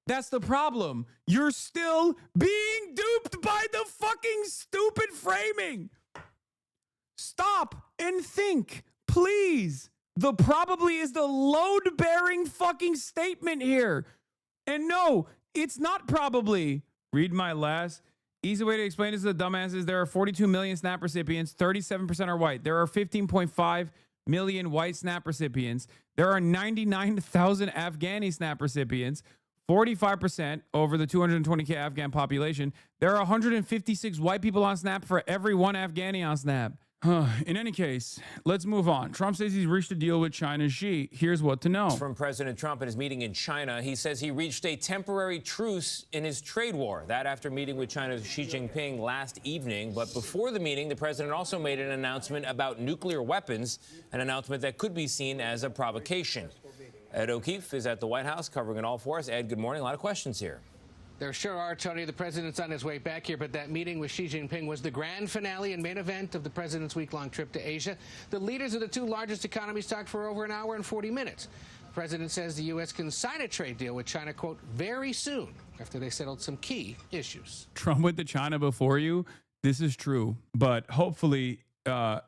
That's the problem. You're still being duped by the fucking stupid framing. Stop and think, please. The probably is the load-bearing fucking statement here. And no, it's not probably. Read my last. Easy way to explain this to the dumbasses. There are 42 million SNAP recipients. 37% are white. There are 15.5 million white SNAP recipients. There are 99,000 Afghani SNAP recipients. 45% over the 220K Afghan population. There are 156 white people on SNAP for every one Afghani on SNAP. In any case, let's move on. Trump says he's reached a deal with China's Xi. Here's what to know. From President Trump at his meeting in China, he says he reached a temporary truce in his trade war. That after meeting with China's Xi Jinping last evening. But before the meeting, the president also made an announcement about nuclear weapons, an announcement that could be seen as a provocation. Ed O'Keefe is at the White House covering it all for us. Ed, good morning. A lot of questions here. There sure are, Tony. The president's on his way back here, but that meeting with Xi Jinping was the grand finale and main event of the president's week-long trip to Asia. The leaders of the two largest economies talked for over an hour and 40 minutes. The president says the U.S. can sign a trade deal with China, quote, very soon after they settled some key issues. Trump went to China before you. This is true, but hopefully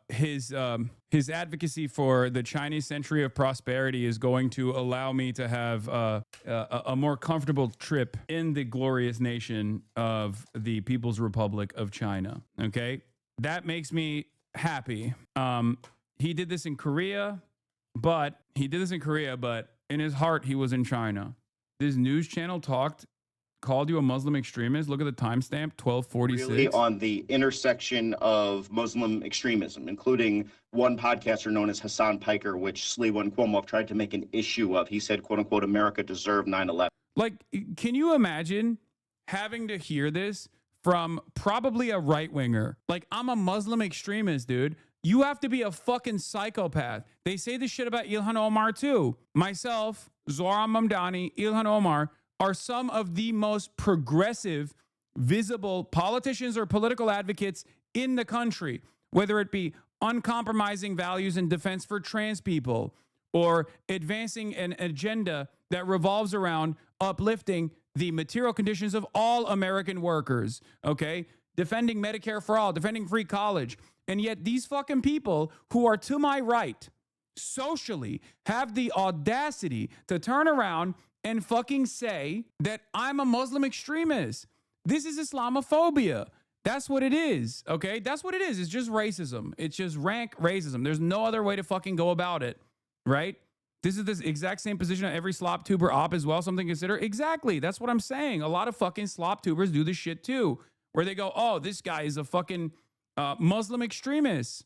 his advocacy for the Chinese century of prosperity is going to allow me to have a more comfortable trip in the glorious nation of the People's Republic of China. Okay, that makes me happy. He did this in Korea, but in his heart he was in China. This news channel called you a Muslim extremist. Look at the timestamp, 1246. Really on the intersection of Muslim extremism, including one podcaster known as Hasan Piker, which Sliwa and Cuomo have tried to make an issue of. He said, quote unquote, America deserved 9/11. Like, can you imagine having to hear this from probably a right winger? Like, I'm a Muslim extremist, dude. You have to be a fucking psychopath. They say this shit about Ilhan Omar too. Myself, Zohran Mamdani, Ilhan Omar are some of the most progressive, visible politicians or political advocates in the country, whether it be uncompromising values and defense for trans people or advancing an agenda that revolves around uplifting the material conditions of all American workers, okay? Defending Medicare for all, defending free college. And yet these fucking people who are to my right socially have the audacity to turn around and fucking say that I'm a Muslim extremist. This is Islamophobia. That's what it is, okay? That's what it is. It's just racism. It's just rank racism. There's no other way to fucking go about it, right? This is the exact same position of every slop tuber op as well, something to consider. Exactly. That's what I'm saying. A lot of fucking slop tubers do this shit too, where they go, oh, this guy is a fucking Muslim extremist.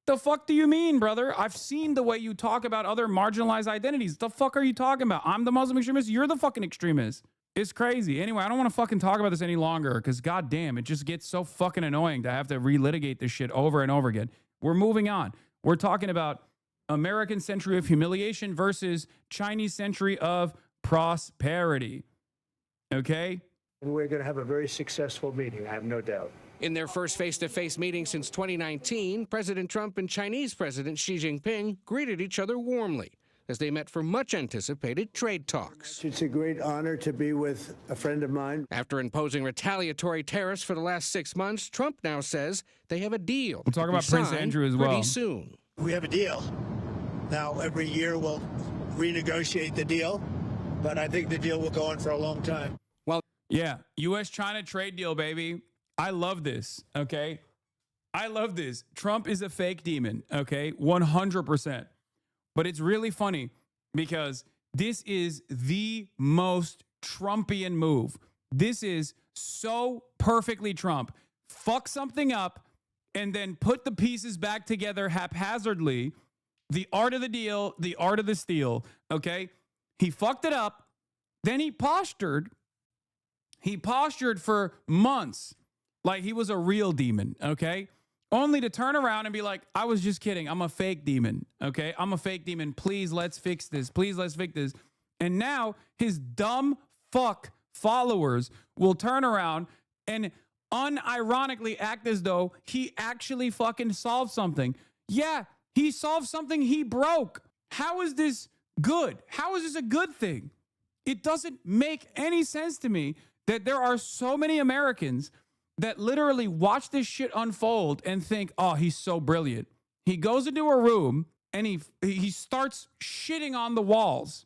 The fuck do you mean, brother? I've seen the way you talk about other marginalized identities. The fuck are you talking about? I'm the Muslim extremist. You're the fucking extremist. It's crazy. Anyway, I don't want to fucking talk about this any longer because goddamn, it just gets so fucking annoying to have to relitigate this shit over and over again. We're moving on. We're talking about American century of humiliation versus Chinese century of prosperity. Okay? And we're going to have a very successful meeting, I have no doubt. In their first face-to-face meeting since 2019, President Trump and Chinese President Xi Jinping greeted each other warmly as they met for much-anticipated trade talks. It's a great honor to be with a friend of mine. After imposing retaliatory tariffs for the last 6 months, Trump now says they have a deal. We'll talk about Prince Andrew as well. Pretty soon. We have a deal. Now, every year we'll renegotiate the deal, but I think the deal will go on for a long time. Well, yeah, U.S.-China trade deal, baby. I love this, okay? I love this. Trump is a fake demon, okay? 100%. But it's really funny because this is the most Trumpian move. This is so perfectly Trump. Fuck something up and then put the pieces back together haphazardly. The art of the deal, the art of the steal, okay? He fucked it up. Then he postured. He postured for months like he was a real demon, okay? Only to turn around and be like, I was just kidding. I'm a fake demon, okay? I'm a fake demon. Please, let's fix this. Please, let's fix this. And now his dumb fuck followers will turn around and unironically act as though he actually fucking solved something. Yeah, he solved something he broke. How is this good? How is this a good thing? It doesn't make any sense to me that there are so many Americans that literally watch this shit unfold and think, oh, he's so brilliant. He goes into a room and he starts shitting on the walls.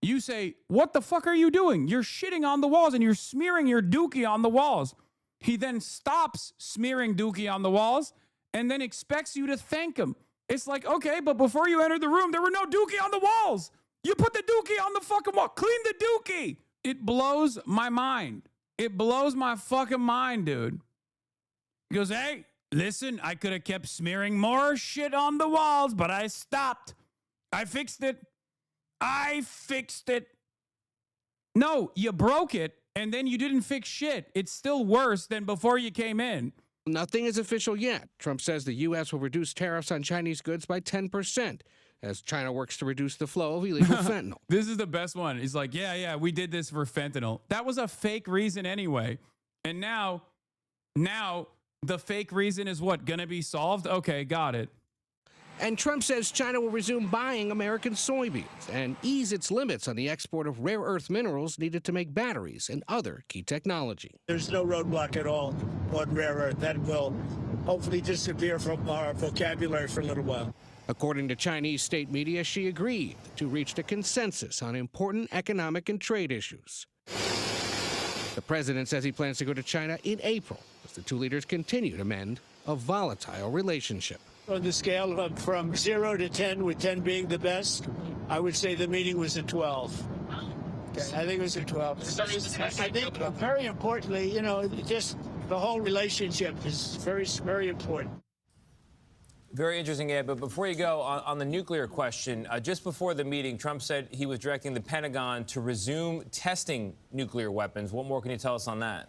You say, what the fuck are you doing? You're shitting on the walls and you're smearing your dookie on the walls. He then stops smearing dookie on the walls and then expects you to thank him. It's like, okay, but before you entered the room, there were no dookie on the walls. You put the dookie on the fucking wall. Clean the dookie. It blows my mind. It blows my fucking mind, dude. He goes, hey, listen, I could have kept smearing more shit on the walls, but I stopped. I fixed it. I fixed it. No, you broke it, and then you didn't fix shit. It's still worse than before you came in. Nothing is official yet. Trump says the U.S. will reduce tariffs on Chinese goods by 10% as China works to reduce the flow of illegal fentanyl. This is the best one. He's like, yeah, we did this for fentanyl. That was a fake reason anyway. And now the fake reason is what? Gonna be solved? Okay, got it. And Trump says China will resume buying American soybeans and ease its limits on the export of rare earth minerals needed to make batteries and other key technology. There's no roadblock at all on rare earth. That will hopefully disappear from our vocabulary for a little while. According to Chinese state media, Xi agreed to reach a consensus on important economic and trade issues. The president says he plans to go to China in April as the two leaders continue to mend a volatile relationship. On the scale of from 0 to 10, with 10 being the best, I would say the meeting was a 12. Okay, I think it was a 12. I think very importantly, just the whole relationship is very, very important. Very interesting, Ed. But before you go, on the nuclear question, just before the meeting, Trump said he was directing the Pentagon to resume testing nuclear weapons. What more can you tell us on that?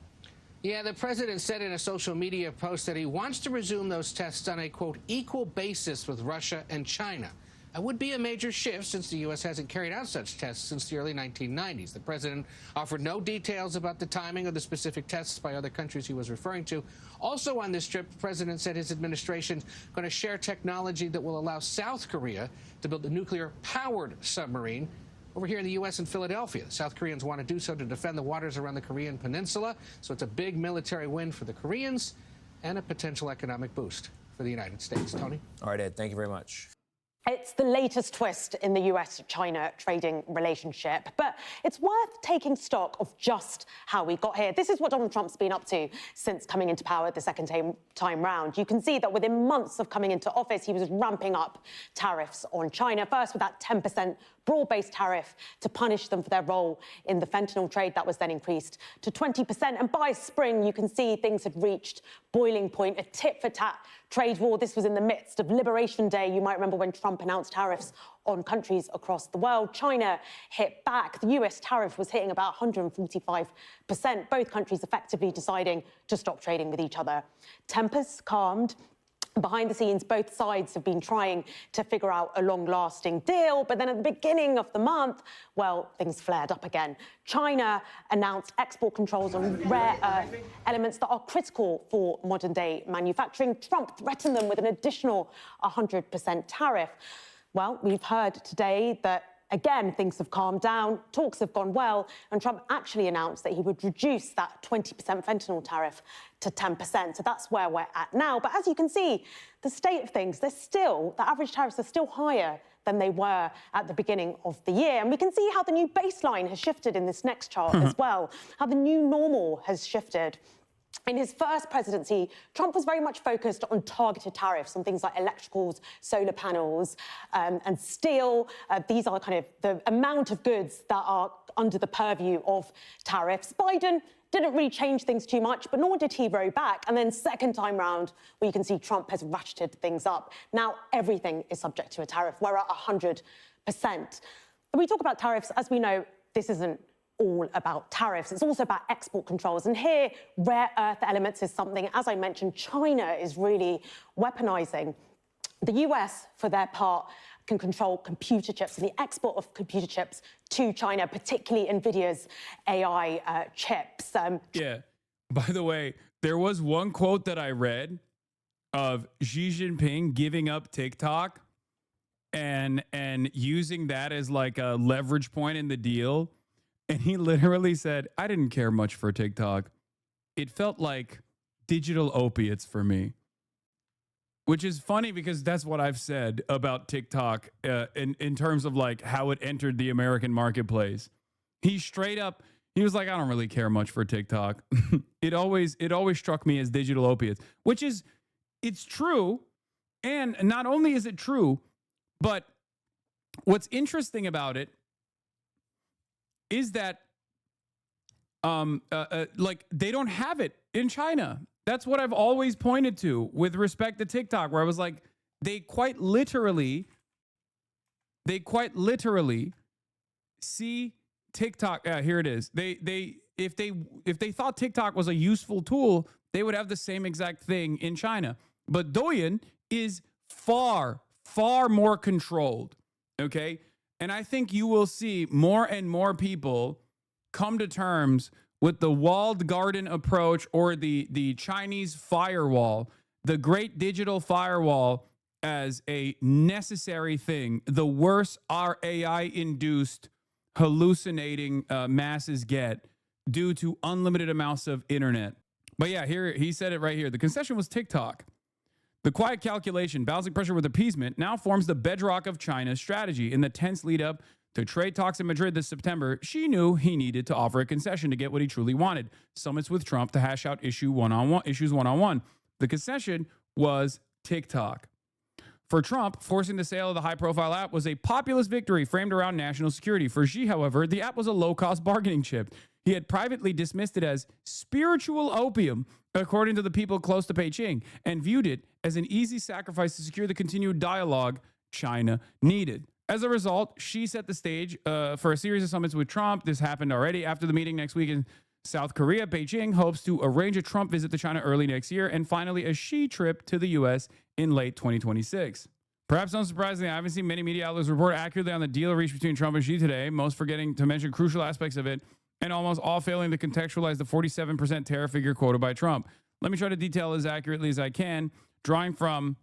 Yeah, the president said in a social media post that he wants to resume those tests on a, quote, equal basis with Russia and China. It would be a major shift since the U.S. hasn't carried out such tests since the early 1990s. The president offered no details about the timing of the specific tests by other countries he was referring to. Also on this trip, the president said his administration is going to share technology that will allow South Korea to build a nuclear-powered submarine over here in the U.S. in Philadelphia. The South Koreans want to do so to defend the waters around the Korean peninsula. So it's a big military win for the Koreans and a potential economic boost for the United States. Tony? All right, Ed, thank you very much. It's the latest twist in the US-China trading relationship, but it's worth taking stock of just how we got here. This is what Donald Trump's been up to since coming into power the second time round. You can see that within months of coming into office, he was ramping up tariffs on China, first with that 10% broad-based tariff to punish them for their role in the fentanyl trade. That was then increased to 20%. And by spring, you can see things had reached boiling point, a tit-for-tat trade war. This was in the midst of Liberation Day. You might remember when Trump announced tariffs on countries across the world. China hit back. The US tariff was hitting about 145%, both countries effectively deciding to stop trading with each other. Tempers calmed. Behind the scenes, both sides have been trying to figure out a long-lasting deal, but then at the beginning of the month, well, things flared up again. China announced export controls on rare earth elements that are critical for modern-day manufacturing. Trump threatened them with an additional 100% tariff. Well, we've heard today that again, things have calmed down, talks have gone well, and Trump actually announced that he would reduce that 20% fentanyl tariff to 10%. So that's where we're at now. But as you can see, the state of things, the average tariffs are still higher than they were at the beginning of the year. And we can see how the new baseline has shifted in this next chart as well, how the new normal has shifted. In his first presidency, Trump was very much focused on targeted tariffs on things like electricals, solar panels, and steel. These are kind of the amount of goods that are under the purview of tariffs. Biden didn't really change things too much, but nor did he row back. And then second time round, where you can see Trump has ratcheted things up. Now everything is subject to a tariff. We're at 100%. When we talk about tariffs, as we know, this isn't all about tariffs. It's also about export controls. And here, rare earth elements is something, as I mentioned, China is really weaponizing. The US, for their part, can control computer chips and the export of computer chips to China, particularly NVIDIA's AI chips. Yeah. By the way, there was one quote that I read of Xi Jinping giving up TikTok and using that as like a leverage point in the deal. And he literally said, I didn't care much for TikTok. It felt like digital opiates for me. Which is funny because that's what I've said about TikTok in terms of like how it entered the American marketplace. He straight up, he was like, I don't really care much for TikTok. It always struck me as digital opiates, which is, it's true. And not only is it true, but what's interesting about it is that like they don't have it in China. That's what I've always pointed to with respect to TikTok, where I was like, they quite literally see TikTok. Here it is. If they thought TikTok was a useful tool, they would have the same exact thing in China. But Douyin is far more controlled. Okay. And I think you will see more and more people come to terms with the walled garden approach, or the Chinese firewall, the great digital firewall, as a necessary thing. The worse our AI-induced hallucinating masses get due to unlimited amounts of internet. But yeah, here he said it right here. The concession was TikTok. The quiet calculation, balancing pressure with appeasement, now forms the bedrock of China's strategy. In the tense lead up to trade talks in Madrid this September, Xi knew he needed to offer a concession to get what he truly wanted: summits with Trump to hash out issues one-on-one. The concession was TikTok. For Trump, forcing the sale of the high-profile app was a populist victory framed around national security. For Xi, however, the app was a low-cost bargaining chip. He had privately dismissed it as spiritual opium, according to the people close to Beijing, and viewed it as an easy sacrifice to secure the continued dialogue China needed. As a result, Xi set the stage for a series of summits with Trump. This happened already. After the meeting next week in South Korea, Beijing hopes to arrange a Trump visit to China early next year, and finally a Xi trip to the U.S. in late 2026. Perhaps unsurprisingly, I haven't seen many media outlets report accurately on the deal reached between Trump and Xi today, most forgetting to mention crucial aspects of it, and almost all failing to contextualize the 47% tariff figure quoted by Trump. Let me try to detail as accurately as I can, drawing from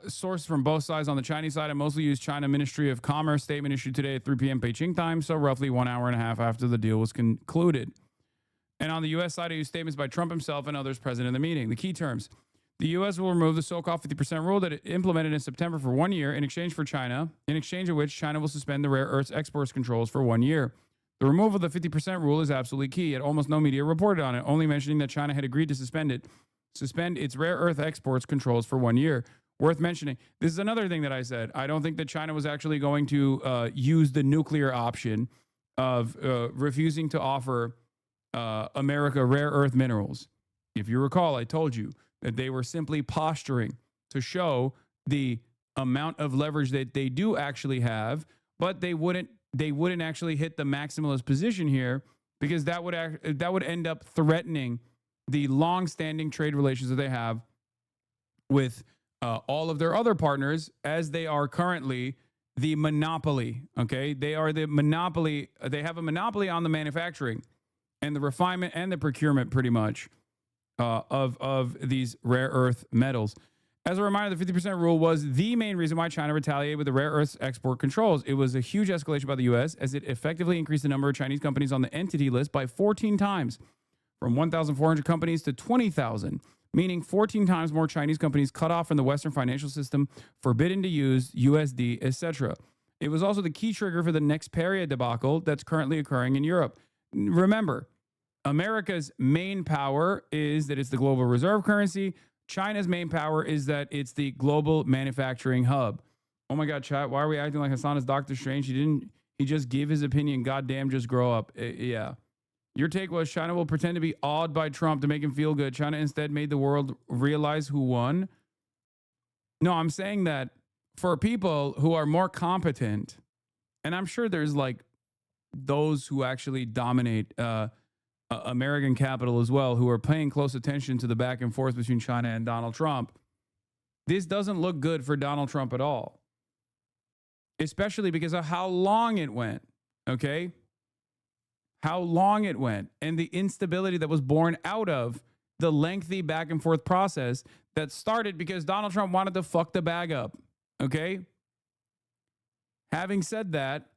sources from both sides. On the Chinese side, I mostly use China Ministry of Commerce statement issued today at 3 p.m. Beijing time, so roughly 1 hour and a half after the deal was concluded. And on the U.S. side, I use statements by Trump himself and others present in the meeting. The key terms: the U.S. will remove the so-called 50% rule that it implemented in September for 1 year in exchange of which China will suspend the rare earths exports controls for 1 year. The removal of the 50% rule is absolutely key, yet almost no media reported on it, only mentioning that China had agreed to suspend its rare earth exports controls for 1 year. Worth mentioning, this is another thing that I said. I don't think that China was actually going to use the nuclear option of refusing to offer America rare earth minerals. If you recall, I told you that they were simply posturing to show the amount of leverage that they do actually have, but they wouldn't actually hit the maximalist position here, because that would end up threatening the long-standing trade relations that they have with all of their other partners, as they are currently the monopoly. Okay, they are the monopoly. They have a monopoly on the manufacturing and the refinement and the procurement, pretty much, of these rare earth metals. As a reminder, the 50% rule was the main reason why China retaliated with the rare earths export controls. It was a huge escalation by the U.S. as it effectively increased the number of Chinese companies on the entity list by 14 times, from 1,400 companies to 20,000, meaning 14 times more Chinese companies cut off from the Western financial system, forbidden to use USD, etc. It was also the key trigger for the next Peria debacle that's currently occurring in Europe. Remember, America's main power is that it's the global reserve currency. China's main power is that it's the global manufacturing hub. Oh my God, chat, why are we acting like Hasan is Doctor Strange? He just gave his opinion. Goddamn, just grow up. Yeah. Your take was China will pretend to be awed by Trump to make him feel good. China instead made the world realize who won. No, I'm saying that for people who are more competent, and I'm sure there's like those who actually dominate American capital as well, who are paying close attention to the back and forth between China and Donald Trump, this doesn't look good for Donald Trump at all, especially because of how long it went. Okay. How long it went and the instability that was born out of the lengthy back and forth process that started because Donald Trump wanted to fuck the bag up. Okay. Having said that,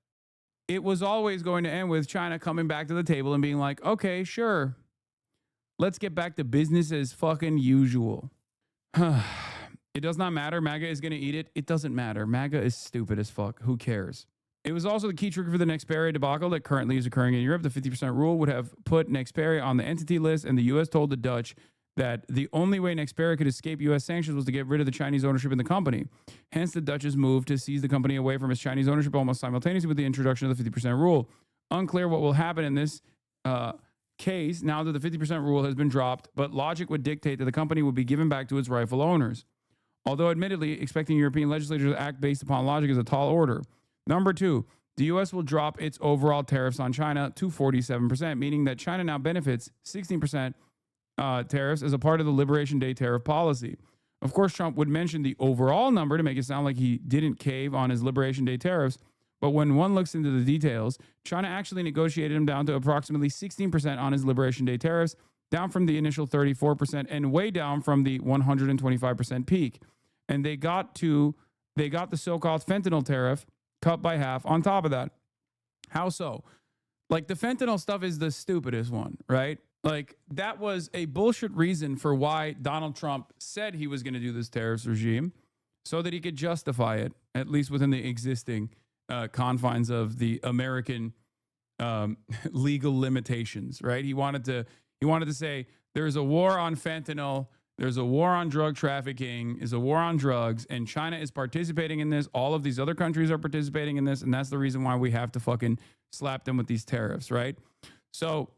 it was always going to end with China coming back to the table and being like, okay, sure, let's get back to business as fucking usual. It does not matter. MAGA is going to eat it. It doesn't matter. MAGA is stupid as fuck. Who cares? It was also the key trigger for the Nexperia debacle that currently is occurring in Europe. The 50% rule would have put Nexperia on the entity list, and the U.S. told the Dutch that the only way Nexperia could escape U.S. sanctions was to get rid of the Chinese ownership in the company. Hence, the Dutch's move to seize the company away from its Chinese ownership almost simultaneously with the introduction of the 50% rule. Unclear what will happen in this case now that the 50% rule has been dropped, but logic would dictate that the company would be given back to its rightful owners. Although admittedly, expecting European legislators to act based upon logic is a tall order. Number two, the U.S. will drop its overall tariffs on China to 47%, meaning that China now benefits 16% tariffs as a part of the Liberation Day tariff policy. Of course, Trump would mention the overall number to make it sound like he didn't cave on his Liberation Day tariffs, but when one looks into the details, China actually negotiated him down to approximately 16% on his Liberation Day tariffs, down from the initial 34% and way down from the 125% peak. And they got the so-called fentanyl tariff cut by half on top of that. How so? Like, the fentanyl stuff is the stupidest one, right? Like, that was a bullshit reason for why Donald Trump said he was going to do this tariffs regime, so that he could justify it, at least within the existing confines of the American legal limitations, right? He wanted to say there's a war on fentanyl, there's a war on drug trafficking, is a war on drugs, and China is participating in this. All of these other countries are participating in this, and that's the reason why we have to fucking slap them with these tariffs, right? So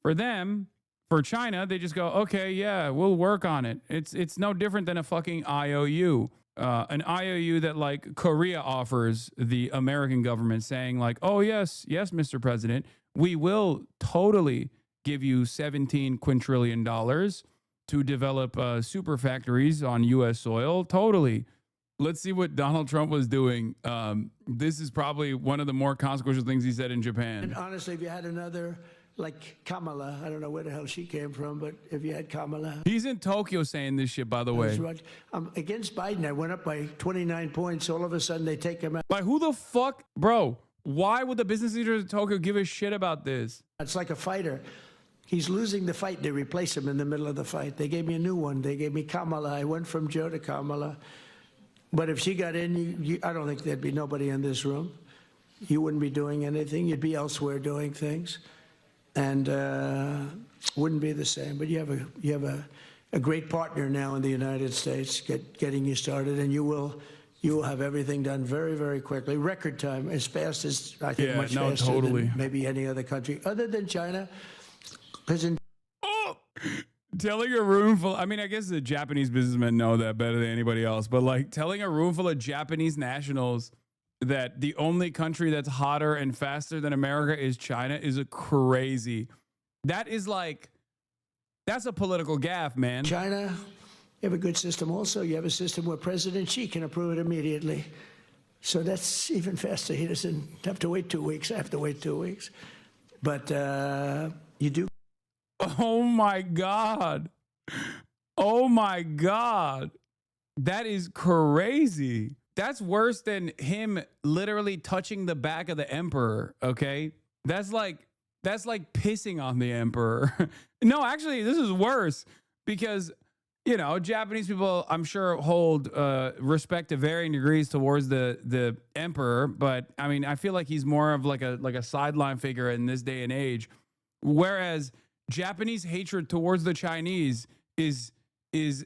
for them, for China, they just go, okay, yeah, we'll work on it. It's no different than a fucking IOU. An IOU that like Korea offers the American government, saying like, oh, yes, Mr. President, we will totally give you $17 quintillion to develop super factories on U.S. soil. Totally. Let's see what Donald Trump was doing. This is probably one of the more consequential things he said in Japan. And honestly, if you had another, like Kamala, I don't know where the hell she came from, but if you had Kamala. He's in Tokyo saying this shit, by the way. Against Biden, I went up by 29 points. All of a sudden, they take him out. Like, who the fuck? Bro, why would the business leaders of Tokyo give a shit about this? It's like a fighter. He's losing the fight. They replace him in the middle of the fight. They gave me a new one. They gave me Kamala. I went from Joe to Kamala. But if she got in, I don't think there'd be nobody in this room. You wouldn't be doing anything. You'd be elsewhere doing things. And wouldn't be the same. But you have a great partner now in the United States getting you started, and you will have everything done very, very quickly. Record time, as fast as, I think, much faster than maybe any other country, other than China. Telling a room full, I mean, I guess the Japanese businessmen know that better than anybody else, but like telling a room full of Japanese nationals that the only country that's hotter and faster than America is China is a crazy. That is like, that's a political gaffe, man. China, you have a good system also. You have a system where President Xi can approve it immediately. So that's even faster. He doesn't have to wait 2 weeks. I have to wait 2 weeks. But you do. Oh my God. Oh my God. That is crazy. That's worse than him literally touching the back of the emperor, okay? That's like pissing on the emperor. No, actually, this is worse because, you know, Japanese people, I'm sure, hold respect to varying degrees towards the emperor, but I mean, I feel like he's more of like a sideline figure in this day and age, whereas Japanese hatred towards the Chinese is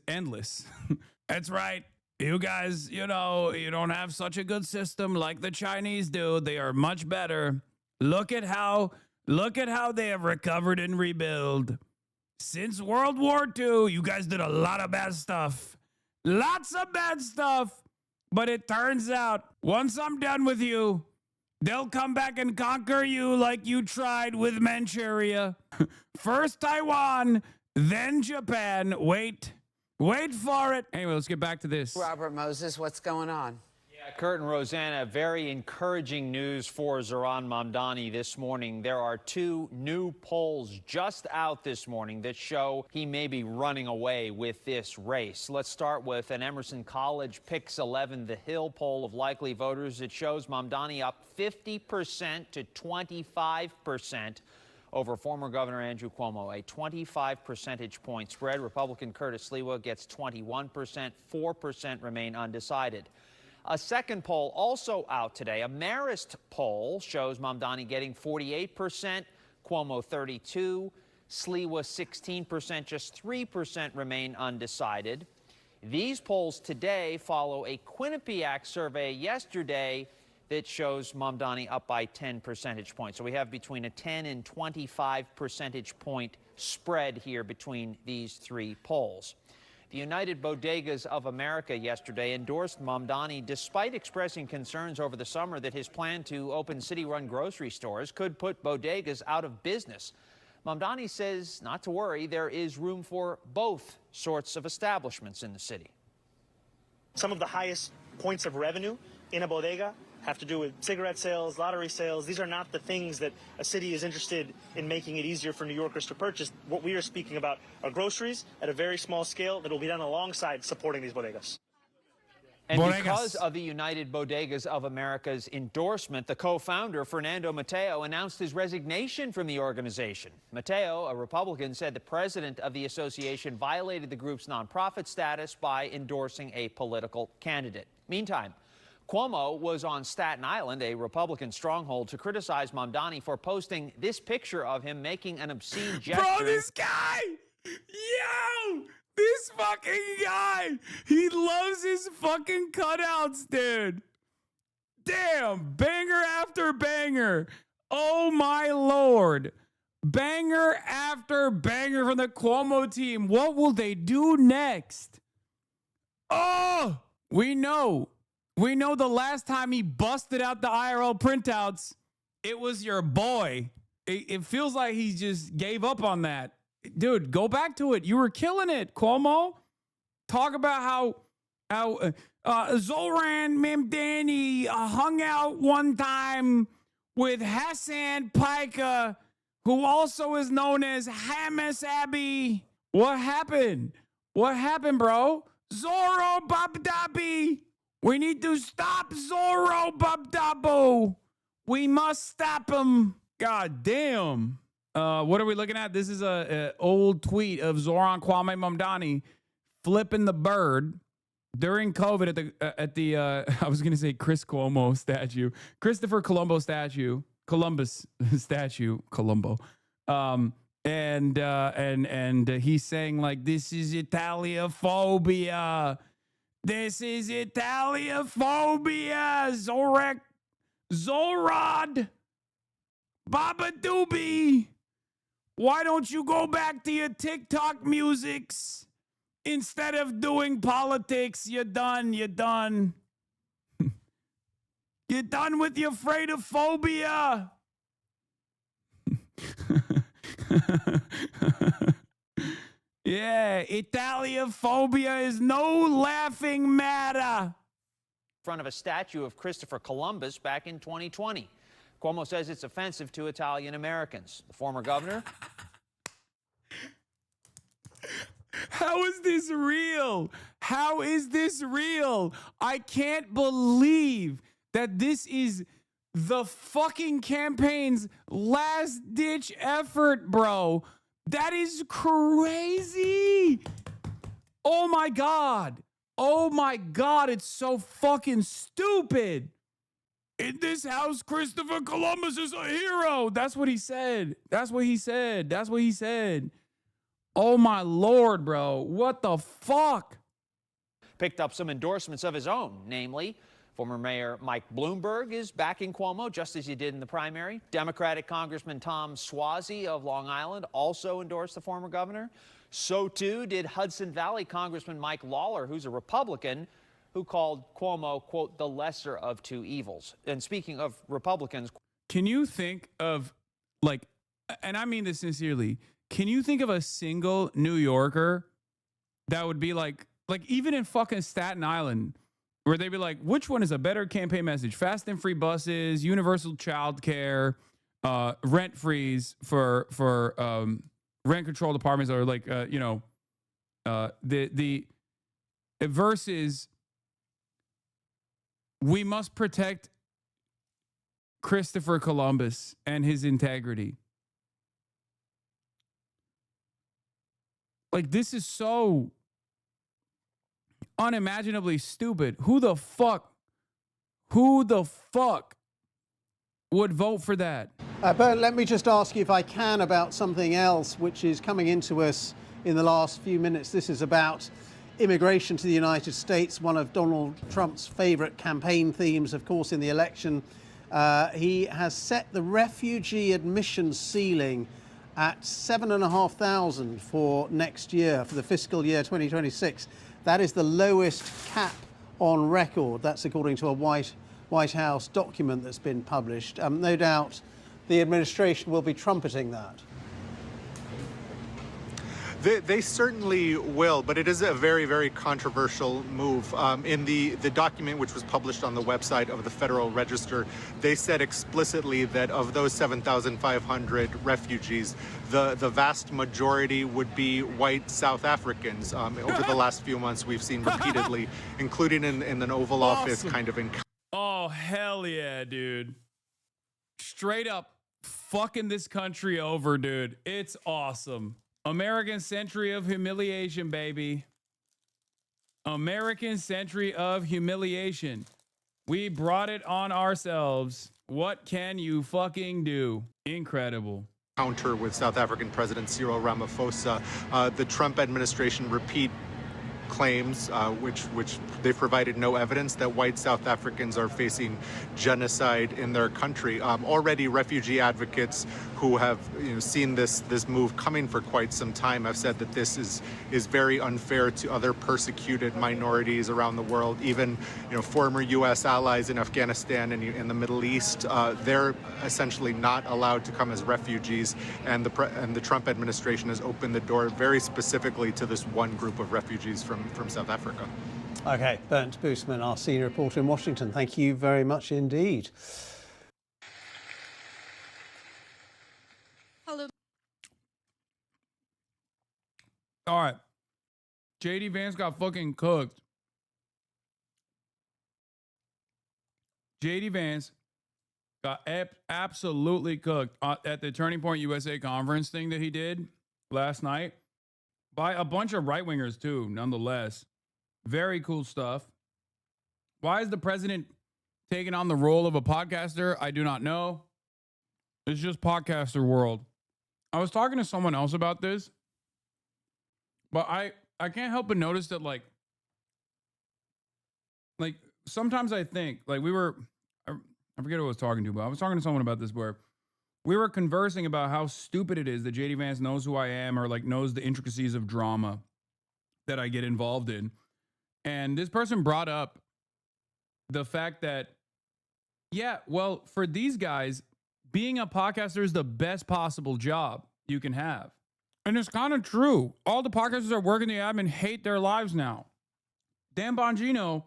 endless. That's right. You guys, you know, you don't have such a good system like the Chinese do. They are much better. Look at how they have recovered and rebuilt. Since World War II, you guys did a lot of bad stuff. Lots of bad stuff. But it turns out, once I'm done with you, they'll come back and conquer you like you tried with Manchuria. First Taiwan, then Japan. Wait for it. Anyway, let's get back to this. Robert Moses, what's going on? Yeah, Kurt and Rosanna, very encouraging news for Zohran Mamdani this morning. There are two new polls just out this morning that show he may be running away with this race. Let's start with an Emerson College Pix 11 The Hill poll of likely voters. It shows Mamdani up 50% to 25% over former Governor Andrew Cuomo, a 25 percentage point spread. Republican Curtis Sliwa gets 21%, 4% remain undecided. A second poll also out today, a Marist poll, shows Mamdani getting 48%, Cuomo 32%, Sliwa 16%, just 3% remain undecided. These polls today follow a Quinnipiac survey yesterday that shows Mamdani up by 10 percentage points. So we have between a 10 and 25 percentage point spread here between these three polls. The United Bodegas of America yesterday endorsed Mamdani despite expressing concerns over the summer that his plan to open city-run grocery stores could put bodegas out of business. Mamdani says not to worry, there is room for both sorts of establishments in the city. Some of the highest points of revenue in a bodega have to do with cigarette sales, lottery sales. These are not the things that a city is interested in making it easier for New Yorkers to purchase. What we are speaking about are groceries at a very small scale that will be done alongside supporting these bodegas. And because of the United Bodegas of America's endorsement, the co-founder, Fernando Mateo, announced his resignation from the organization. Mateo, a Republican, said the president of the association violated the group's nonprofit status by endorsing a political candidate. Meantime, Cuomo was on Staten Island, a Republican stronghold, to criticize Mamdani for posting this picture of him making an obscene gesture. Bro, this guy! Yo! This fucking guy! He loves his fucking cutouts, dude. Damn, banger after banger. Oh my Lord. Banger after banger from the Cuomo team. What will they do next? Oh, we know. We know the last time he busted out the IRL printouts, it was your boy. It feels like he just gave up on that. Dude, go back to it. You were killing it, Cuomo. Talk about how Zohran Mamdani hung out one time with HasanAbi, who also is known as HasanAbi. What happened? What happened, bro? Zorro Babdabi. We need to stop Zorro Babdabo. We must stop him. God damn. What are we looking at? This is a old tweet of Zohran Kwame Mamdani flipping the bird during COVID at the I was gonna say Christopher Columbus statue, Columbo. And he's saying like, this is Italiaphobia. This is Italiaphobia. Zorad Baba Doobie. Why don't you go back to your TikTok musics instead of doing politics? You're done. You're done. You're done with your freightophobia. Yeah, Italiaphobia is no laughing matter. In front of a statue of Christopher Columbus back in 2020. Cuomo says it's offensive to Italian Americans. The former governor. How is this real? How is this real? I can't believe that this is the fucking campaign's last-ditch effort, bro. That is crazy. Oh, my God. Oh, my God. It's so fucking stupid. In this house, Christopher Columbus is a hero. That's what he said. That's what he said. That's what he said. Oh, my Lord, bro. What the fuck? Picked up some endorsements of his own, namely, former Mayor Mike Bloomberg is backing Cuomo, just as he did in the primary. Democratic Congressman Tom Suozzi of Long Island also endorsed the former governor. So, too, did Hudson Valley Congressman Mike Lawler, who's a Republican, who called Cuomo, quote, the lesser of two evils. And speaking of Republicans. Can you think of, like, and I mean this sincerely, can you think of a single New Yorker that would be like even in fucking Staten Island, where they'd be like, which one is a better campaign message? Fast and free buses, universal child care, rent freeze for rent control departments, or like, the versus we must protect Christopher Columbus and his integrity. Like, this is so unimaginably stupid. Who the fuck would vote for that? But let me just ask you, if I can, about something else which is coming into us in the last few minutes. This is about immigration to the United States, one of Donald Trump's favorite campaign themes, of course, in the election. He has set the refugee admission ceiling at 7,500 for next year, for the fiscal year 2026. That is the lowest cap on record. That's according to a White House document that's been published. No doubt the administration will be trumpeting that. They certainly will, but it is a very, very controversial move. In the document, which was published on the website of the Federal Register, they said explicitly that of those 7,500 refugees, the vast majority would be white South Africans. Over the last few months, we've seen repeatedly, including in an Oval Office kind of encounter. Oh, hell yeah, dude. Straight up fucking this country over, dude. It's awesome. American century of humiliation, baby. American century of humiliation. We brought it on ourselves. What can you fucking do? Incredible. Encounter with South African President Cyril Ramaphosa. The Trump administration repeat claims, which they provided no evidence that white South Africans are facing genocide in their country. Already, refugee advocates who have seen this move coming for quite some time have said that this is very unfair to other persecuted minorities around the world. Even former U.S. allies in Afghanistan and in the Middle East, they're essentially not allowed to come as refugees, and the Trump administration has opened the door very specifically to this one group of refugees from South Africa. Okay, Bernd Boosman, our senior reporter in Washington, thank you very much indeed. Hello. All right. JD Vance got fucking cooked. JD Vance got absolutely cooked at the Turning Point USA conference thing that he did last night by a bunch of right-wingers too, nonetheless. Very cool stuff. Why is the president taking on the role of a podcaster? I do not know. It's just podcaster world. I was talking to someone else about this, but I can't help but notice that like sometimes I think like I forget who I was talking to, but I was talking to someone about this where we were conversing about how stupid it is that JD Vance knows who I am or like knows the intricacies of drama that I get involved in. And this person brought up the fact that, yeah, well, for these guys, being a podcaster is the best possible job you can have. And it's kind of true. All the podcasters that work in the admin hate their lives now. Dan Bongino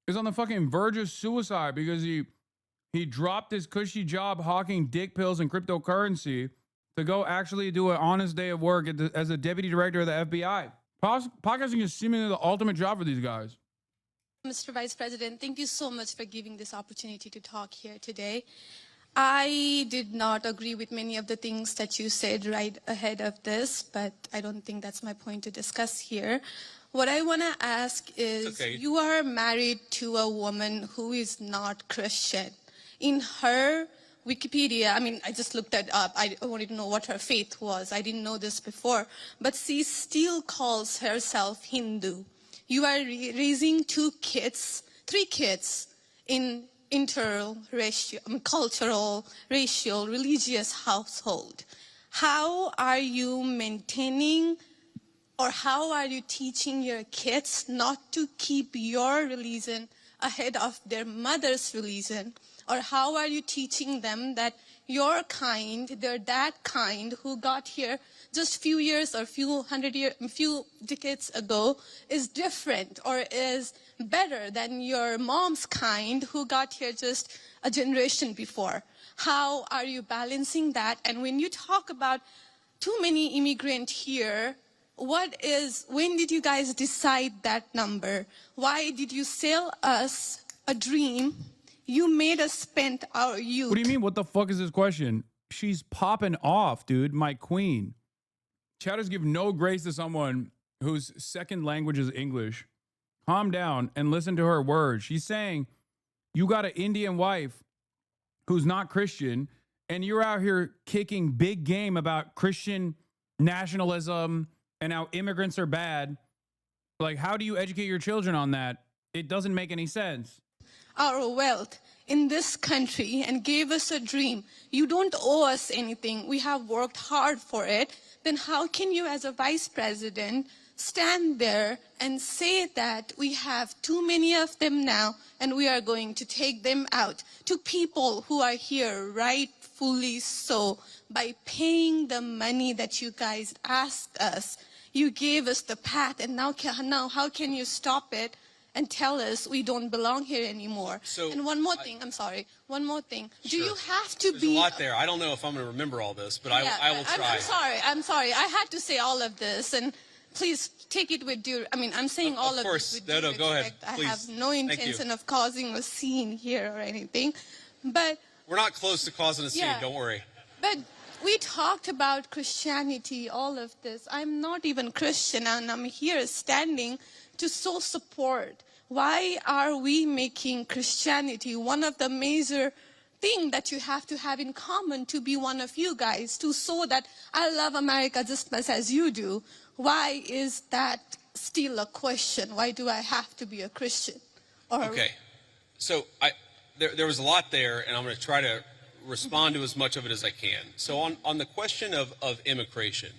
is on the fucking verge of suicide because he dropped his cushy job hawking dick pills and cryptocurrency to go actually do an honest day of work as a deputy director of the FBI. Podcasting is seemingly the ultimate job for these guys. Mr. Vice President, thank you so much for giving this opportunity to talk here today. I did not agree with many of the things that you said right ahead of this, but I don't think that's my point to discuss here. What I want to ask is, you are married to a woman who is not Christian. In her Wikipedia, I mean, I just looked that up. I wanted to know what her faith was. I didn't know this before. But she still calls herself Hindu. You are raising three kids in interracial, cultural, racial, religious household. How are you maintaining or how are you teaching your kids not to keep your religion ahead of their mother's religion? Or how are you teaching them that your kind, they're that kind who got here just few years or few decades ago is different or is better than your mom's kind who got here just a generation before. How are you balancing that? And when you talk about too many immigrants here, when did you guys decide that number? Why did you sell us a dream? You made us spend our youth. What do you mean? What the fuck is this question? She's popping off, dude. My queen. Chatters give no grace to someone whose second language is English. Calm down and listen to her words. She's saying you got an Indian wife who's not Christian, and you're out here kicking big game about Christian nationalism and how immigrants are bad. Like, how do you educate your children on that? It doesn't make any sense. Our wealth in this country and gave us a dream. You don't owe us anything. We have worked hard for it. Then how can you, as a vice president, stand there and say that we have too many of them now and we are going to take them out to people who are here rightfully so by paying the money that you guys asked us? You gave us the path, and now how can you stop it and tell us we don't belong here anymore? And one more thing, I'm sorry, one more thing. Sure. Do you have to There's be... a lot there. I don't know if I'm going to remember all this, but I will try. I'm sorry. I had to say all of this, and please take it with due... I mean, I'm saying all of this with due respect. Go ahead. Please. I have no intention of causing a scene here or anything, but... We're not close to causing a scene, don't worry. But we talked about Christianity, all of this. I'm not even Christian, and I'm here standing to show support. Why are we making Christianity one of the major things that you have to have in common to be one of you guys, to show that I love America just as much as you do? Why is that still a question? Why do I have to be a Christian? Okay, so there was a lot there, and I'm going to try to respond to as much of it as I can. So on the question of immigration,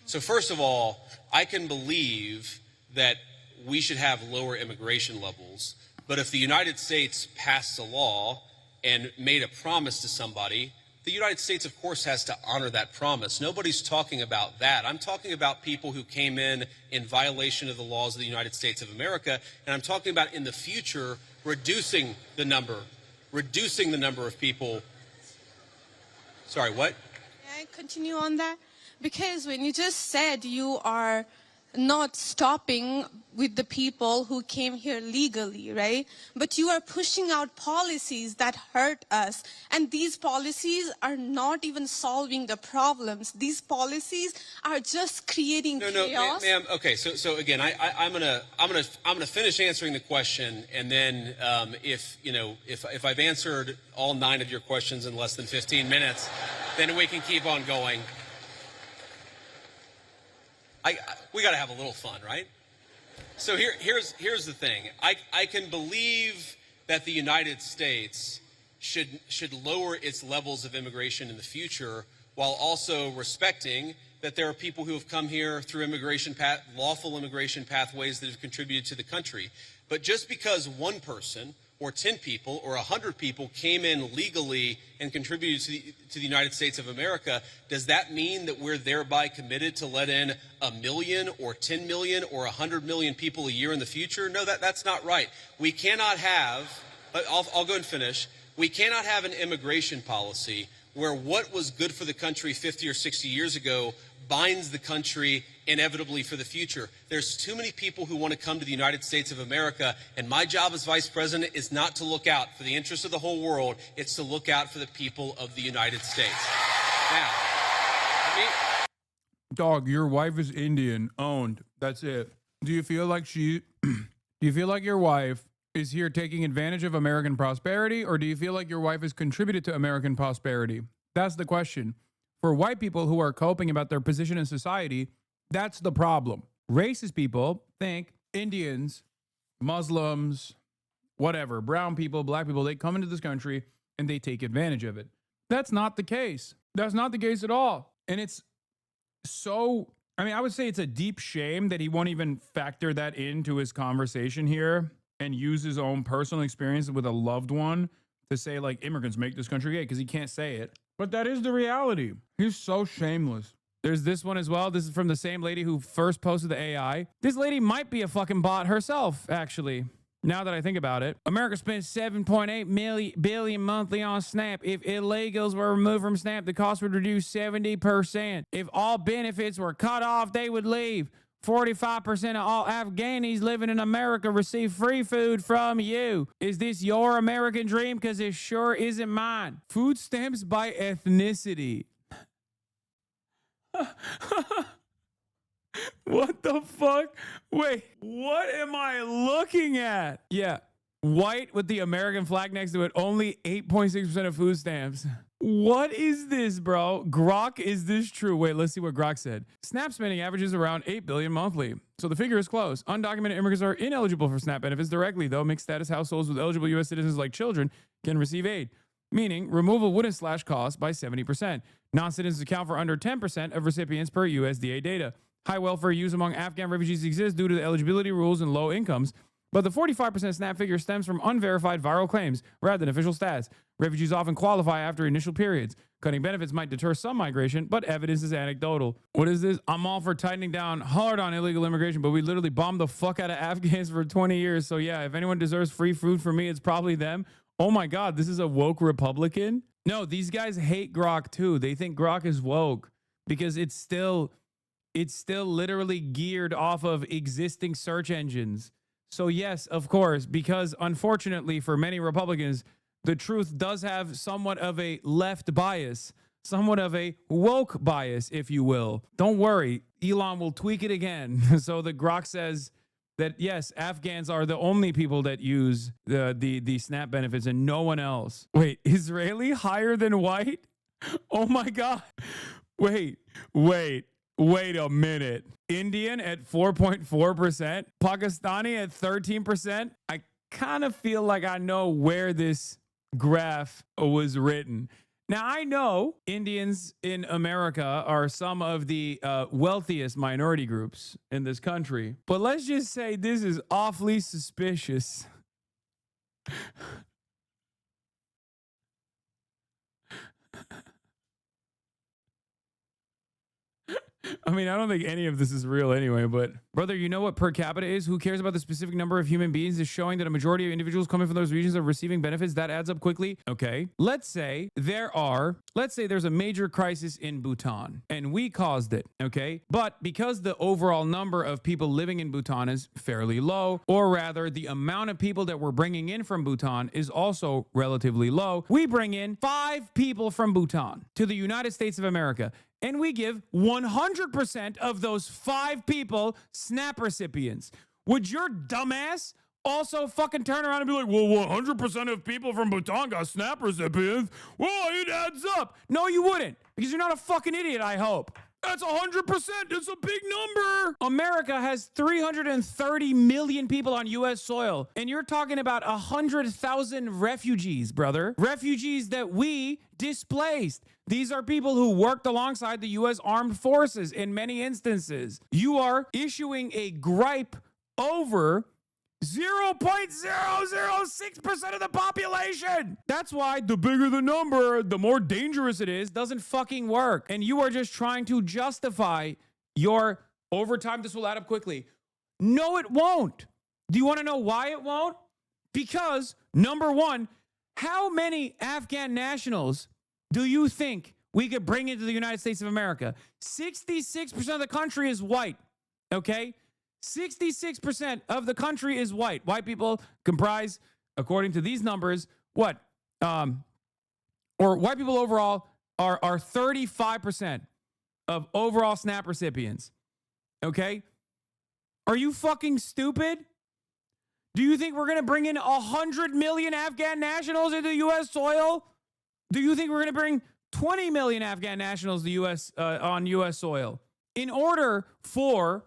so first of all, I can believe that we should have lower immigration levels, but if the United States passed a law and made a promise to somebody, the United States, of course, has to honor that promise. Nobody's talking about that. I'm talking about people who came in violation of the laws of the United States of America, and I'm talking about in the future reducing the number of people. Sorry, what? Can I continue on that? Because when you just said you are not stopping with the people who came here legally, right? But you are pushing out policies that hurt us. And these policies are not even solving the problems. These policies are just creating chaos. Ma'am. Okay, so again, I'm gonna finish answering the question, and then if I've answered all 9 of your questions in less than 15 minutes, then we can keep on going. We got to have a little fun, right? So here's the thing. I can believe that the United States should lower its levels of immigration in the future, while also respecting that there are people who have come here through lawful immigration pathways that have contributed to the country. But just because one person or 10 people or 100 people came in legally and contributed to the United States of America, does that mean that we're thereby committed to let in 1 million or 10 million or 100 million people a year in the future? No, that's not right. We cannot have, I'll go and finish, we cannot have an immigration policy where what was good for the country 50 or 60 years ago binds the country inevitably for the future. There's too many people who want to come to the United States of America, and my job as vice president is not to look out for the interests of the whole world, it's to look out for the people of the United States. Now, dog, your wife is Indian, owned. That's it. Do you feel like your wife is here taking advantage of American prosperity, or do you feel like your wife has contributed to American prosperity? That's the question. For white people who are coping about their position in society, that's the problem. Racist people think Indians, Muslims, whatever, brown people, black people, they come into this country and they take advantage of it. That's not the case. That's not the case at all. And it's so, I would say it's a deep shame that he won't even factor that into his conversation here and use his own personal experience with a loved one to say like immigrants make this country great because he can't say it. But that is the reality. He's so shameless. There's this one as well. This is from the same lady who first posted the AI. This lady might be a fucking bot herself, actually. Now that I think about it, America spends $7.8 billion monthly on SNAP. If illegals were removed from SNAP, the cost would reduce 70%. If all benefits were cut off, they would leave. 45% of all Afghanis living in America receive free food from you. Is this your American dream? Because it sure isn't mine. Food stamps by ethnicity. What the fuck? Wait, what am I looking at? Yeah, white with the American flag next to it, only 8.6% of food stamps. What is this, bro? Grok, is this true? Wait, let's see what Grok said. SNAP spending averages around $8 billion monthly. So the figure is close. Undocumented immigrants are ineligible for SNAP benefits directly, though mixed status households with eligible U.S. citizens like children can receive aid. Meaning removal wouldn't slash costs by 70%. Non-citizens account for under 10% of recipients per USDA data. High welfare use among Afghan refugees exists due to the eligibility rules and low incomes. But the 45% SNAP figure stems from unverified viral claims rather than official stats. Refugees often qualify after initial periods. Cutting benefits might deter some migration, but evidence is anecdotal. What is this? I'm all for tightening down hard on illegal immigration, but we literally bombed the fuck out of Afghans for 20 years. So yeah, if anyone deserves free food from me, it's probably them. Oh my God, this is a woke Republican? No, these guys hate Grok too. They think Grok is woke because it's still literally geared off of existing search engines. So yes, of course, because unfortunately for many Republicans, the truth does have somewhat of a left bias, somewhat of a woke bias, if you will. Don't worry, Elon will tweak it again. So the Grok says that yes, Afghans are the only people that use the SNAP benefits and no one else. Wait, Israeli higher than white? Oh my God. Wait a minute. Indian at 4.4%, Pakistani at 13%. I kind of feel like I know where this graph was written. Now, I know Indians in America are some of the wealthiest minority groups in this country, but let's just say this is awfully suspicious. I mean, I don't think any of this is real anyway, but brother, you know what per capita is? Who cares about the specific number of human beings? Is showing that a majority of individuals coming from those regions are receiving benefits. That adds up quickly. Okay. Let's say there's a major crisis in Bhutan and we caused it. Okay. But because the overall number of people living in Bhutan is fairly low, or rather the amount of people that we're bringing in from Bhutan is also relatively low, we bring in 5 people from Bhutan to the United States of America. And we give 100% of those 5 people SNAP recipients. Would your dumbass also fucking turn around and be like, well, 100% of people from Bhutan got SNAP recipients? Well, it adds up. No, you wouldn't, because you're not a fucking idiot, I hope. That's 100%. It's a big number. America has 330 million people on U.S. soil, and you're talking about 100,000 refugees, brother. Refugees that we displaced. These are people who worked alongside the U.S. Armed Forces in many instances. You are issuing a gripe over 0.006% of the population. That's why the bigger the number, the more dangerous it is, doesn't fucking work. And you are just trying to justify your over time this will add up quickly. No, it won't. Do you want to know why it won't? Because, number one, how many Afghan nationals do you think we could bring into the United States of America? 66% of the country is white, okay? 66% of the country is white. White people comprise, according to these numbers, white people overall are 35% of overall SNAP recipients, okay? Are you fucking stupid? Do you think we're going to bring in 100 million Afghan nationals into U.S. soil? Do you think we're going to bring 20 million Afghan nationals to U.S. On U.S. soil? In order for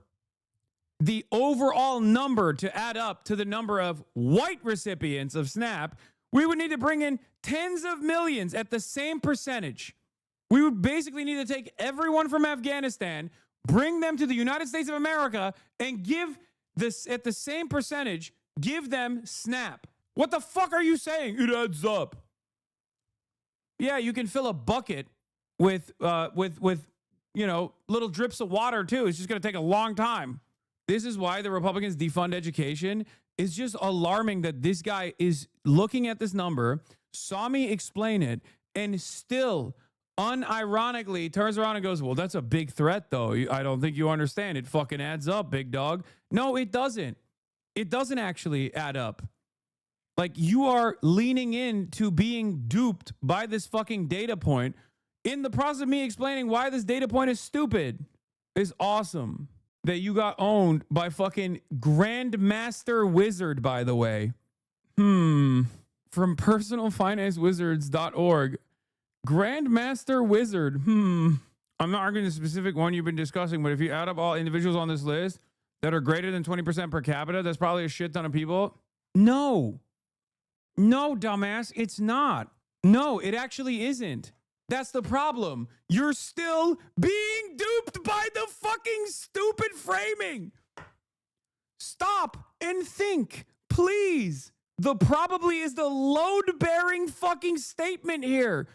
the overall number to add up to the number of white recipients of SNAP, we would need to bring in tens of millions at the same percentage. We would basically need to take everyone from Afghanistan, bring them to the United States of America, and give this at the same percentage, give them SNAP. What the fuck are you saying? It adds up. Yeah, you can fill a bucket with you know, little drips of water too. It's just going to take a long time. This is why the Republicans defund education. Is just alarming that this guy is looking at this number, saw me explain it, and still unironically turns around and goes, well, that's a big threat, though. I don't think you understand. It fucking adds up, big dog. No, it doesn't. It doesn't actually add up. Like, you are leaning into being duped by this fucking data point in the process of me explaining why this data point is stupid. It's awesome that you got owned by fucking Grandmaster Wizard, by the way. From personalfinancewizards.org. Grandmaster Wizard. I'm not arguing the specific one you've been discussing, but if you add up all individuals on this list that are greater than 20% per capita, that's probably a shit ton of people. No, dumbass, it's not. No, it actually isn't. That's the problem. You're still being duped by the fucking stupid framing. Stop and think, please. The probably is the load-bearing fucking statement here.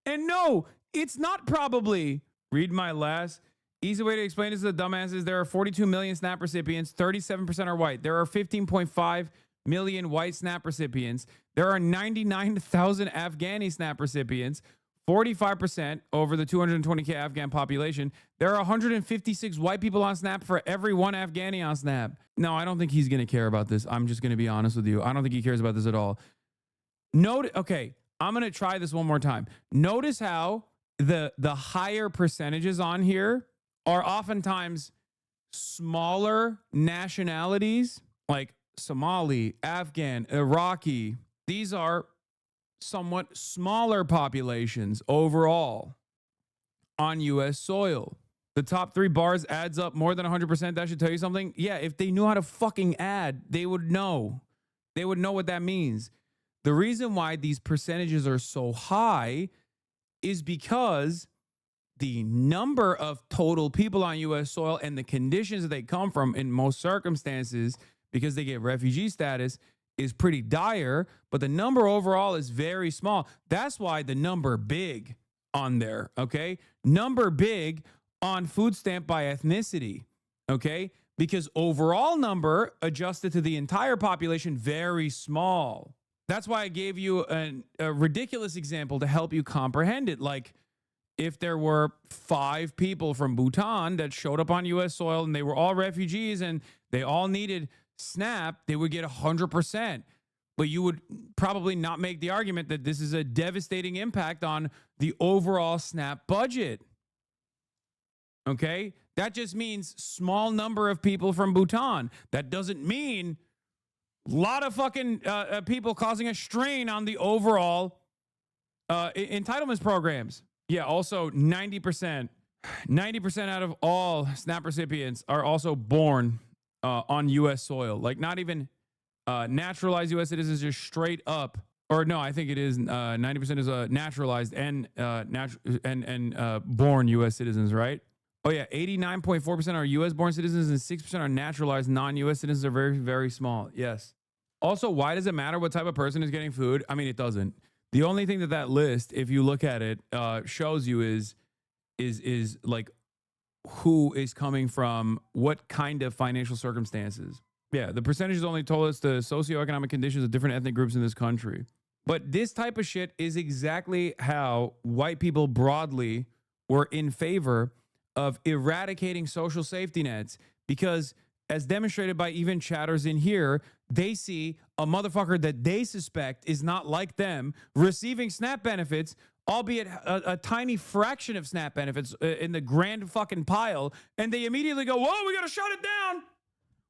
And no, it's not probably. Read my last. Easy way to explain this to the dumbasses. There are 42 million SNAP recipients. 37% are white. There are 15.5 million white SNAP recipients. There are 99,000 Afghani SNAP recipients. 45% over the 220K Afghan population. There are 156 white people on SNAP for every one Afghani on SNAP. No, I don't think he's going to care about this. I'm just going to be honest with you. I don't think he cares about this at all. Okay, I'm going to try this one more time. Notice how the higher percentages on here are oftentimes smaller nationalities like Somali, Afghan, Iraqi. These are somewhat smaller populations overall on U.S. soil. The top 3 bars adds up more than 100%. That should tell you something. Yeah, if they knew how to fucking add, they would know. They would know what that means. The reason why these percentages are so high is because the number of total people on U.S. soil and the conditions that they come from in most circumstances, because they get refugee status, is pretty dire, but the number overall is very small. That's why the number big on there, okay? Number big on food stamp by ethnicity, okay? Because overall number adjusted to the entire population, very small. That's why I gave you a ridiculous example to help you comprehend it. Like, if there were 5 people from Bhutan that showed up on U.S. soil and they were all refugees and they all needed SNAP, they would get 100%. But you would probably not make the argument that this is a devastating impact on the overall SNAP budget. Okay? That just means small number of people from Bhutan. That doesn't mean a lot of fucking people causing a strain on the overall entitlements programs. Yeah, also 90% out of all SNAP recipients are also born on U.S. soil. Like, not even naturalized U.S. citizens, just straight up. Or no, I think it is 90% is naturalized and born U.S. citizens, right? Oh yeah, 89.4% are U.S. born citizens and 6% are naturalized non-U.S. citizens. Are very, very small. Yes. Also, why does it matter what type of person is getting food? I mean, it doesn't. The only thing that list, if you look at it, shows you is like who is coming from what kind of financial circumstances. Yeah, the percentages only told us the socioeconomic conditions of different ethnic groups in this country. But this type of shit is exactly how white people broadly were in favor of eradicating social safety nets, because as demonstrated by even chatters in here, they see a motherfucker that they suspect is not like them receiving SNAP benefits, albeit a tiny fraction of SNAP benefits in the grand fucking pile, and they immediately go, whoa, we gotta shut it down.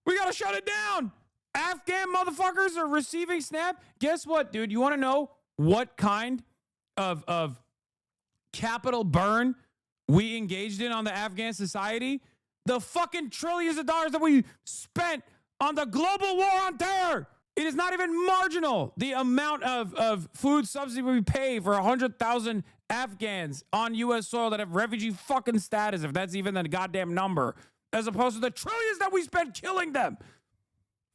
We gotta shut it down. Afghan motherfuckers are receiving SNAP. Guess what, dude? You want to know what kind of capital burn we engaged in on the Afghan society? The fucking trillions of dollars that we spent on the global war on terror. It is not even marginal. The amount of food subsidy we pay for 100,000 Afghans on U.S. soil that have refugee fucking status, if that's even the goddamn number, as opposed to the trillions that we spent killing them.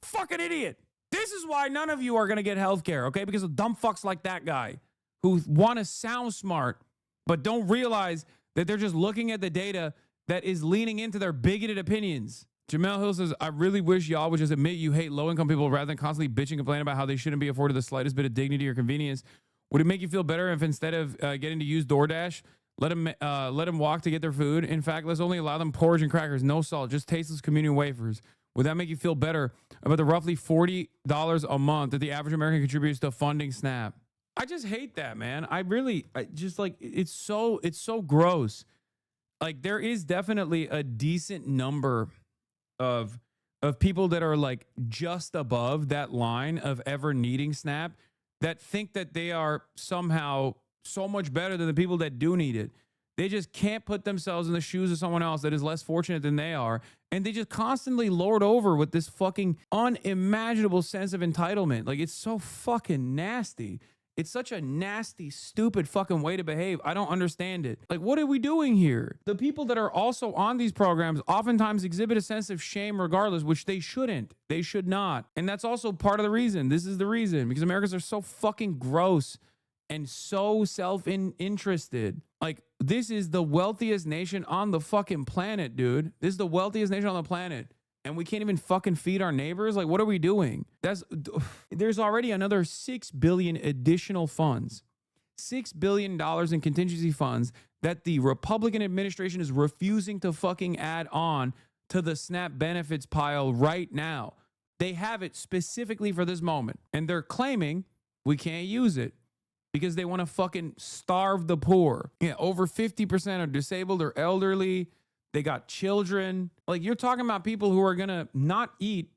Fucking idiot. This is why none of you are going to get health care, okay? Because of dumb fucks like that guy who want to sound smart, but don't realize that they're just looking at the data that is leaning into their bigoted opinions. Jamel Hill says, I really wish y'all would just admit you hate low-income people rather than constantly bitching and complaining about how they shouldn't be afforded the slightest bit of dignity or convenience. Would it make you feel better if instead of getting to use DoorDash, let them walk to get their food? In fact, let's only allow them porridge and crackers, no salt, just tasteless communion wafers. Would that make you feel better about the roughly $40 a month that the average American contributes to funding SNAP? I just hate that, man. I just like, it's so gross. Like, there is definitely a decent number of people that are like just above that line of ever needing SNAP that think that they are somehow so much better than the people that do need it. They just can't put themselves in the shoes of someone else that is less fortunate than they are. And they just constantly lord over with this fucking unimaginable sense of entitlement. Like, it's so fucking nasty. It's such a nasty, stupid fucking way to behave. I don't understand it. Like, what are we doing here? The people that are also on these programs oftentimes exhibit a sense of shame regardless, which they shouldn't. They should not. And that's also part of the reason. This is the reason. Because Americans are so fucking gross and so self-interested. Like, this is the wealthiest nation on the fucking planet, dude. This is the wealthiest nation on the planet. And we can't even fucking feed our neighbors? Like, what are we doing? There's already another $6 billion additional funds. $6 billion in contingency funds that the Republican administration is refusing to fucking add on to the SNAP benefits pile right now. They have it specifically for this moment. And they're claiming we can't use it because they want to fucking starve the poor. Yeah, over 50% are disabled or elderly. They got children. Like, you're talking about people who are going to not eat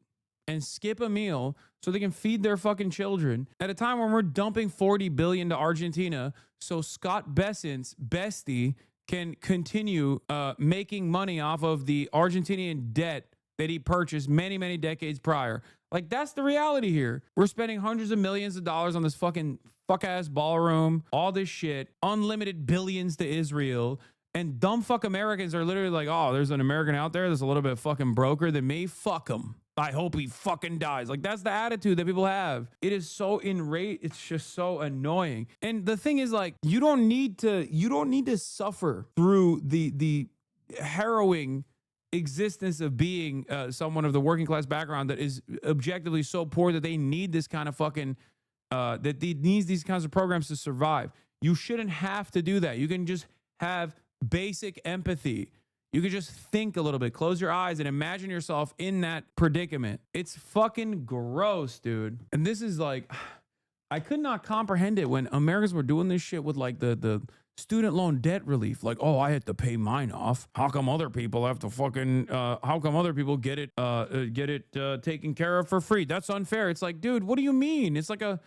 and skip a meal so they can feed their fucking children at a time when we're dumping $40 billion to Argentina so Scott Bessent's bestie can continue making money off of the Argentinian debt that he purchased many, many decades prior. Like, that's the reality here. We're spending hundreds of millions of dollars on this fucking fuck-ass ballroom, all this shit, unlimited billions to Israel. And dumb fuck Americans are literally like, oh, there's an American out there that's a little bit fucking broker than me. Fuck him. I hope he fucking dies. Like, that's the attitude that people have. It is so enraged. It's just so annoying. And the thing is, like, you don't need to suffer through the harrowing existence of being someone of the working class background that is objectively so poor that they need this kind of fucking needs these kinds of programs to survive. You shouldn't have to do that. You can just have basic empathy. You can just think a little bit, close your eyes and imagine yourself in that predicament. It's fucking gross, dude. And this is like, I could not comprehend it when Americans were doing this shit with like the student loan debt relief. Like, oh, I had to pay mine off. How come other people have to fucking, how come other people get it taken care of for free? That's unfair. It's like, dude, what do you mean? It's like a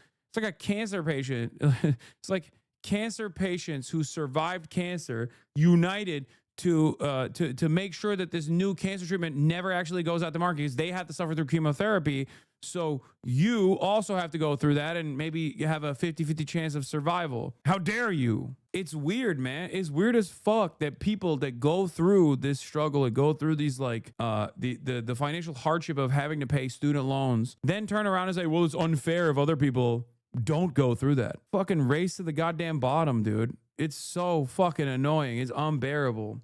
cancer patient. It's like cancer patients who survived cancer united to make sure that this new cancer treatment never actually goes out to market because they have to suffer through chemotherapy. So you also have to go through that and maybe you have a 50-50 chance of survival. How dare you? It's weird, man. It's weird as fuck that people that go through this struggle and go through these like the financial hardship of having to pay student loans, then turn around and say, well, it's unfair if other people don't go through that. Fucking race to the goddamn bottom, dude. It's so fucking annoying. It's unbearable.